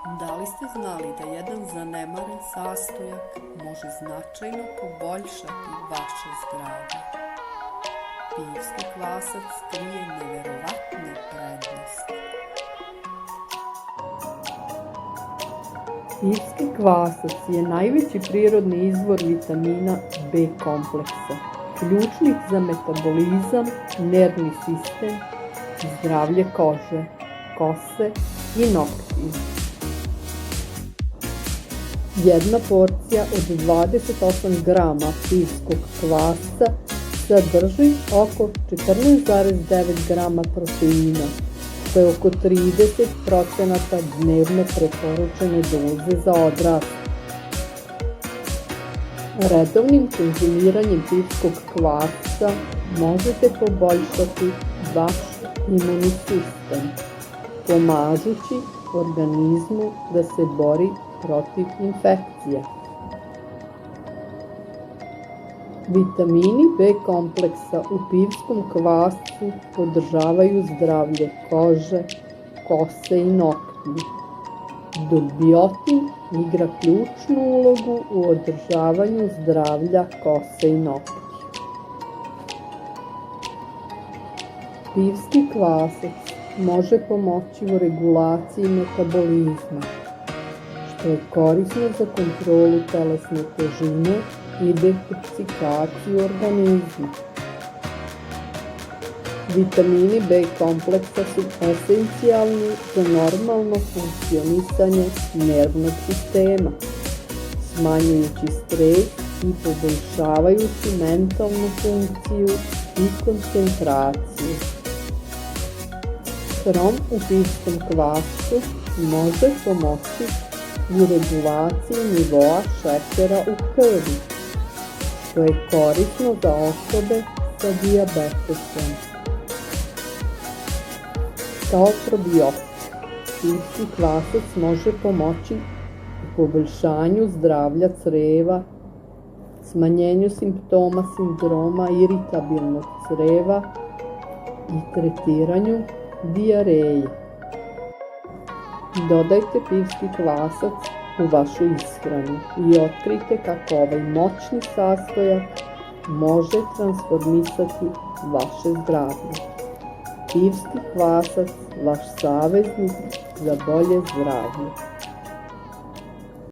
Da li ste znali da jedan zanemaren sastojak može značajno poboljšati vaše zdravlje? Pivski kvasac krije neverovatne prednosti. Pivski kvasac je najveći prirodni izvor vitamina B kompleksa, ključnih za metabolizam, nervni sistem, zdravlje kože, kose i noktiju. Jedna porcija od 28 grama pivskog kvasca sadrži oko 14,9 grama proteina, što je oko 30% dnevno preporučene doze za odrasle. Redovnim konzumiranjem pivskog kvasca možete poboljšati vaš imunni sistem, pomažući organizmu da se bori protiv infekcija. Vitamini B kompleksa u pivskom kvascu podržavaju zdravlje kože, kose i noktiju, dok biotin igra ključnu ulogu u održavanju zdravlja kose i noktiju. Pivski kvasac može pomoći u regulaciji metabolizma, što je korisno za kontrolu telesne težine i detoksikaciju organizma. Vitamini B kompleksa su esencijalni za normalno funkcionisanje nervnog sistema, smanjujući stres i poboljšavajući mentalnu funkciju i koncentraciju. Hrom u pivskom kvascu može pomoći u regulaciji nivoa šećera u krvi, što je korisno za osobe sa dijabetesom. Kao probiotik, pivski kvasac može pomoći u poboljšanju zdravlja creva, smanjenju simptoma sindroma iritabilnog creva i tretiranju dijareje. Dodajte pivski kvasac u vašu ishranu i otkrite kako ovaj moćni sastojak može transformisati vaše zdravlje. Pivski kvasac, vaš saveznik za bolje zdravlje.